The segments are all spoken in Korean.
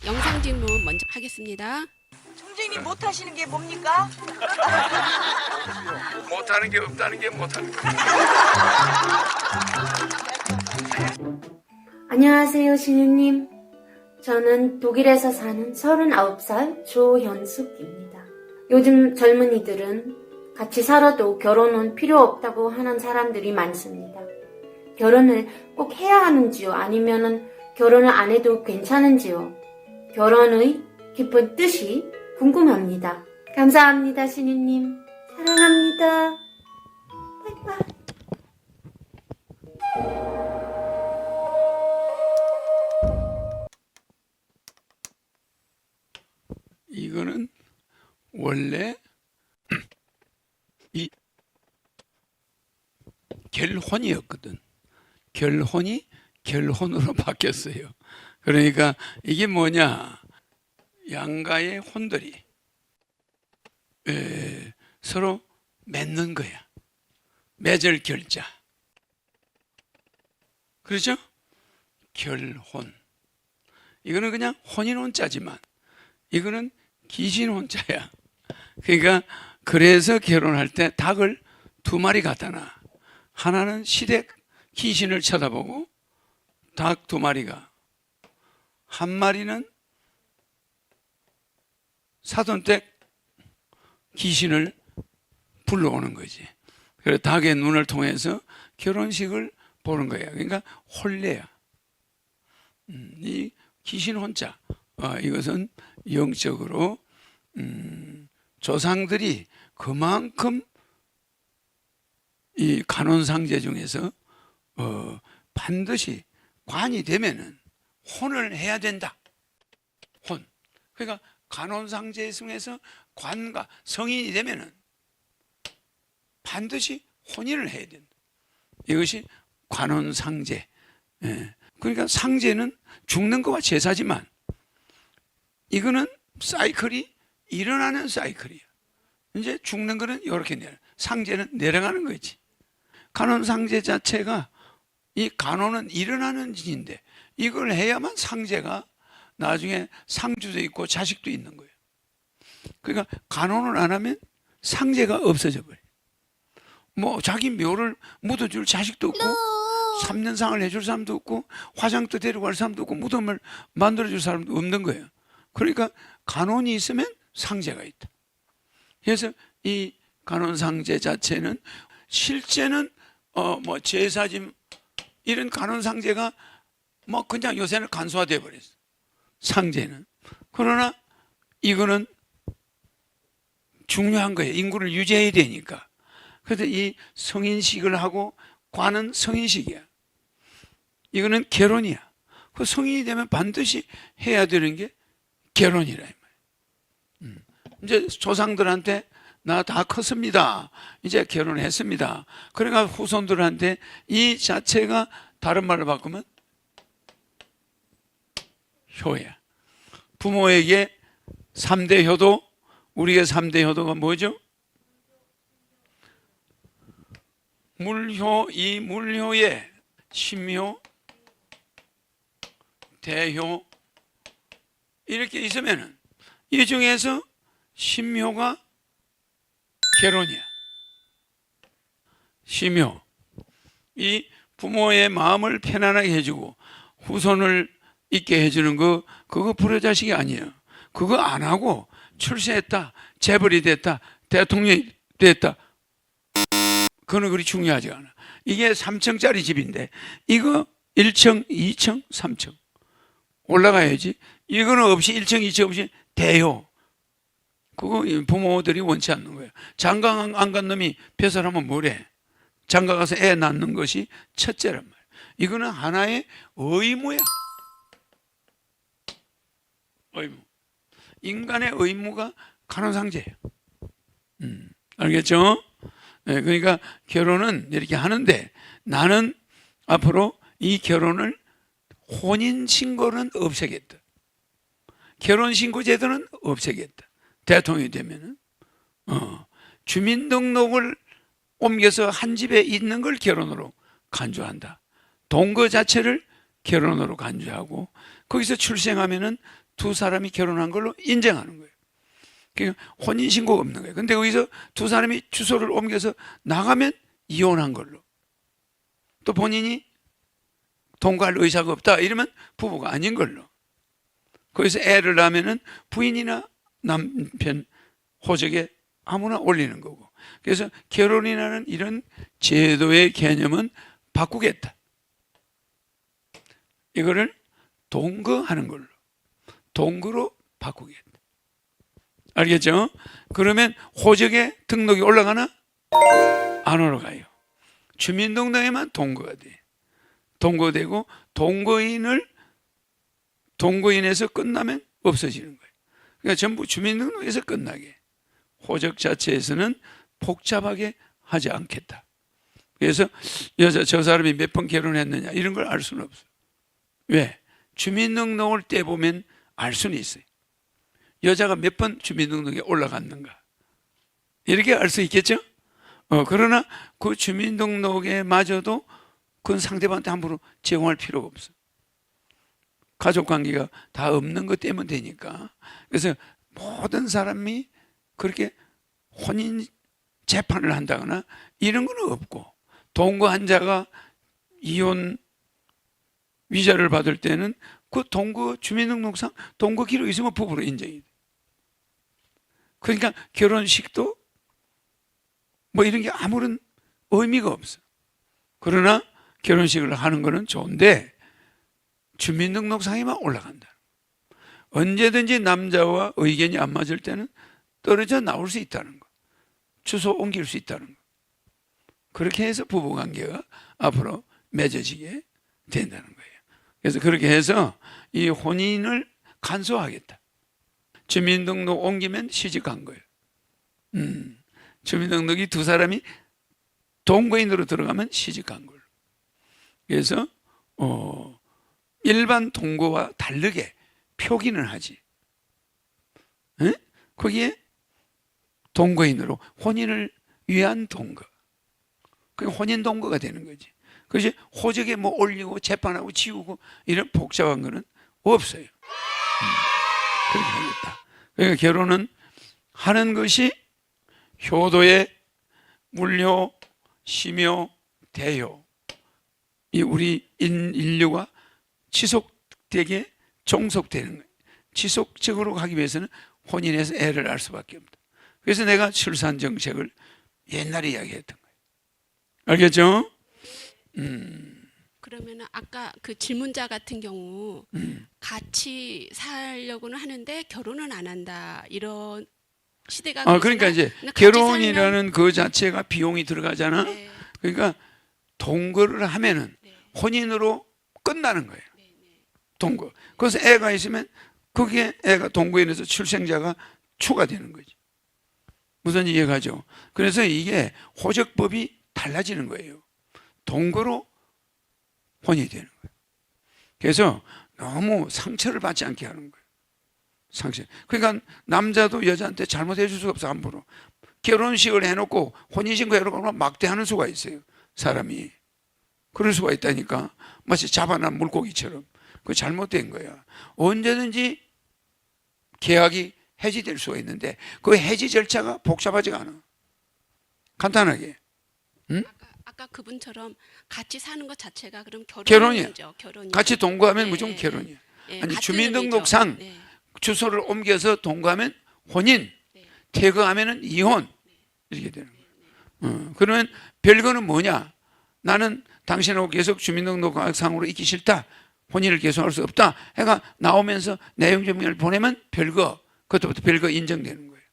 영상 질문 먼저 하겠습니다. 총재님 못하시는 게 뭡니까? 못하는 게 없다는 게 못하는 게. 안녕하세요, 신우님. 저는 독일에서 사는 39살 조현숙입니다. 요즘 젊은이들은 같이 살아도 결혼은 필요 없다고 하는 사람들이 많습니다. 결혼을 꼭 해야 하는지요? 아니면은 결혼을 안 해도 괜찮은지요? 결혼의 깊은 뜻이 궁금합니다. 감사합니다, 신우님. 사랑합니다. 바이바이. 이거는 원래 이 결혼이었거든. 결혼이 결혼으로 바뀌었어요. 그러니까 이게 뭐냐? 양가의 혼들이 서로 맺는 거야. 맺을 결자. 그렇죠? 결혼. 이거는 그냥 혼인 혼자지만 이거는 귀신 혼자야. 그러니까 그래서 결혼할 때 닭을 2마리 갖다 놔. 하나는 시댁 귀신을 쳐다보고 닭 2마리가, 한 마리는 사돈댁 귀신을 불러오는 거지. 그래서 닭의 눈을 통해서 결혼식을 보는 거야. 그러니까 혼례야. 이 귀신 혼자. 이것은 영적으로 조상들이 그만큼 이 간혼상제 중에서 반드시 관이 되면은 혼을 해야 된다. 혼. 그러니까 간혼상제 중에서 관과 성인이 되면은 반드시 혼인을 해야 된다. 이것이 관혼상제. 그러니까 상제는 죽는 거와 제사지만 이거는 사이클이 일어나는 사이클이야. 이제 죽는 거는 이렇게 내려, 상제는 내려가는 거지. 간혼상제 자체가 이 간혼은 일어나는 짓인데 이걸 해야만 상제가 나중에 상주도 있고 자식도 있는 거예요. 그러니까 간혼을 안 하면 상제가 없어져 버려. 뭐 자기 묘를 묻어줄 자식도 없고 3년상을 해줄 사람도 없고 화장도 데리고 갈 사람도 없고 무덤을 만들어줄 사람도 없는 거예요. 그러니까 간혼이 있으면 상제가 있다. 그래서 이 간혼상제 자체는 실제는 뭐 제사짐 이런 간혼상제가 뭐 그냥 요새는 간소화돼 버렸어. 상제는. 그러나 이거는 중요한 거예요. 인구를 유지해야 되니까. 그래서 이 성인식을 하고 관은 성인식이야. 이거는 결혼이야. 그 성인이 되면 반드시 해야 되는 게 결혼이라 이 말이야. 이제 조상들한테 나 다 컸습니다. 이제 결혼했습니다. 그러니까 후손들한테 이 자체가 다른 말로 바꾸면 효야. 부모에게 3대 효도, 우리의 3대 효도가 뭐죠? 물효, 이 물효에 심효, 대효 이렇게 있으면은 이 중에서 심효가 결혼이야. 심효. 이 부모의 마음을 편안하게 해주고 후손을 있게 해주는 거, 그거 불효자식이 아니에요. 그거 안 하고 출세했다, 재벌이 됐다, 대통령이 됐다. 그거는 그리 중요하지 않아. 이게 3층짜리 집인데 이거 1층, 2층, 3층 올라가야지. 이거는 없이 1층, 2층 없이 대효. 그거 부모들이 원치 않는 거예요. 장가 안 간 놈이 벼슬하면 뭐래? 장가 가서 애 낳는 것이 첫째란 말이에요. 이거는 하나의 의무야. 의무. 인간의 의무가 간혼상제예요. 알겠죠? 네, 그러니까 결혼은 이렇게 하는데 나는 앞으로 이 결혼을 혼인신고는 없애겠다. 결혼신고제도는 없애겠다. 대통령이 되면은 주민등록을 옮겨서 한 집에 있는 걸 결혼으로 간주한다. 동거 자체를 결혼으로 간주하고 거기서 출생하면은 두 사람이 결혼한 걸로 인정하는 거예요. 그러니까 혼인신고가 없는 거예요. 근데 거기서 두 사람이 주소를 옮겨서 나가면 이혼한 걸로. 또 본인이 동거할 의사가 없다 이러면 부부가 아닌 걸로. 거기서 애를 낳으면은 부인이나 남편 호적에 아무나 올리는 거고. 그래서 결혼이라는 이런 제도의 개념은 바꾸겠다. 이거를 동거하는 걸로, 동거로 바꾸겠다. 알겠죠? 그러면 호적에 등록이 올라가나? 안 올라가요. 주민등록에만 동거가 돼. 동거되고 동거인에서 끝나면 없어지는 거예요. 그러니까 전부 주민등록에서 끝나게. 호적 자체에서는 복잡하게 하지 않겠다. 그래서 저 사람이 몇 번 결혼했느냐 이런 걸 알 수는 없어요. 왜? 주민등록을 떼보면 알 수는 있어요. 여자가 몇 번 주민등록에 올라갔는가 이렇게 알 수 있겠죠? 그러나 그 주민등록에 마저도 그건 상대방한테 함부로 제공할 필요가 없어. 가족관계가 다 없는 것 때문에 되니까. 그래서 모든 사람이 그렇게 혼인 재판을 한다거나 이런 건 없고, 동거한 자가 이혼 위자를 받을 때는 그 동거 주민등록상 동거 기록이 있으면 부부로 인정이 돼. 그러니까 결혼식도 뭐 이런 게 아무런 의미가 없어. 그러나 결혼식을 하는 거는 좋은데 주민등록상에만 올라간다. 언제든지 남자와 의견이 안 맞을 때는 떨어져 나올 수 있다는 거. 주소 옮길 수 있다는 거. 그렇게 해서 부부관계가 앞으로 맺어지게 된다는 거예요. 그래서 그렇게 해서 이 혼인을 간소화하겠다. 주민등록 옮기면 시집간 거예요. 주민등록이 두 사람이 동거인으로 들어가면 시집간 걸로. 그래서 일반 동거와 다르게 표기는 하지. 에? 거기에 동거인으로 혼인을 위한 동거. 그게 혼인 동거가 되는 거지. 그래서 호적에 뭐 올리고 재판하고 지우고 이런 복잡한 거는 없어요. 그렇게 하겠다. 그러니까 결혼은 하는 것이 효도의 물효, 심효, 대효. 이 우리 인류가 지속되게 종속되는 거예요. 지속적으로 가기 위해서는 혼인해서 애를 낳을 수밖에 없다. 그래서 내가 출산 정책을 옛날에 이야기했던 거예요. 알겠죠? 그러면 아까 그 질문자 같은 경우 같이 살려고는 하는데 결혼은 안 한다 이런 시대가 그러니까 이제 같이 결혼이라는 그 자체가 비용이 들어가잖아. 네. 그러니까 동거를 하면은 혼인으로 끝나는 거예요. 동거. 그래서 애가 있으면 그게 애가 동거인에서 출생자가 추가되는 거지. 무슨 이해가죠? 그래서 이게 호적법이 달라지는 거예요. 동거로 혼이 되는 거예요. 그래서 너무 상처를 받지 않게 하는 거예요. 상처. 그러니까 남자도 여자한테 잘못해 줄 수가 없어, 함부로. 결혼식을 해놓고 혼인신고 해놓고 막대하는 수가 있어요. 사람이. 그럴 수가 있다니까. 마치 잡아난 물고기처럼. 그거 잘못된 거야. 언제든지 계약이 해지될 수가 있는데 그 해지 절차가 복잡하지가 않아. 간단하게. 응? 아까 그분처럼 같이 사는 것 자체가 그럼 결혼이야. 결혼이죠. 같이 동거하면 네. 무조건 결혼이야. 네, 아니 같은 주민등록상 의미죠. 네. 주소를 옮겨서 동거하면 혼인, 퇴거하면은 이혼 이렇게 되는 거야. 그러면 별거는 뭐냐? 나는 당신하고 계속 주민등록상으로 있기 싫다. 혼인을 계속할 수 없다. 해가 나오면서 내용 증명을 보내면 별거, 그것부터 별거 인정되는 거예요.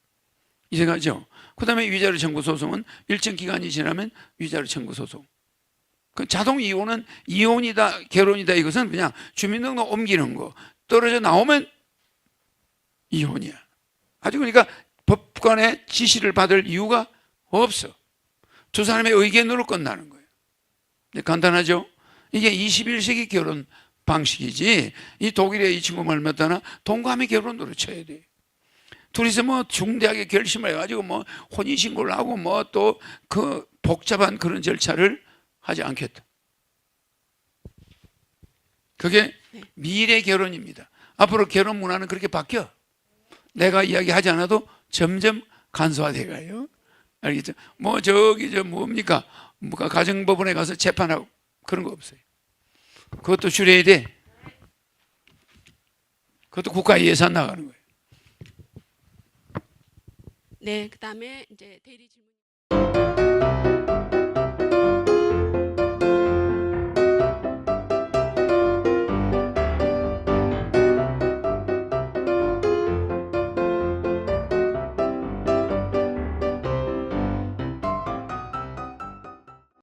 이해가죠? 그 다음에 위자료 청구 소송은 일정 기간이 지나면 위자료 청구 소송. 그 자동 이혼은 이혼이다, 결혼이다 이것은 그냥 주민등록 옮기는 거. 떨어져 나오면 이혼이야. 아주 그러니까 법관의 지시를 받을 이유가 없어. 두 사람의 의견으로 끝나는 거예요. 간단하죠? 이게 21세기 결혼 방식이지. 이 독일의 이 친구 말 맞다나 동거하면 결혼으로 쳐야 돼. 둘이서 뭐 중대하게 결심을 해가지고 뭐 혼인신고를 하고 뭐 또 그 복잡한 그런 절차를 하지 않겠다. 그게 미래 결혼입니다. 앞으로 결혼 문화는 그렇게 바뀌어. 내가 이야기하지 않아도 점점 간소화돼 가요. 알겠죠? 뭐 저기 저 뭡니까? 뭐가 가정법원에 가서 재판하고 그런 거 없어요. 그것도 줄여야 돼. 그것도 국가 예산 나가는 거예요. 네, 그다음에 이제 대리 질문.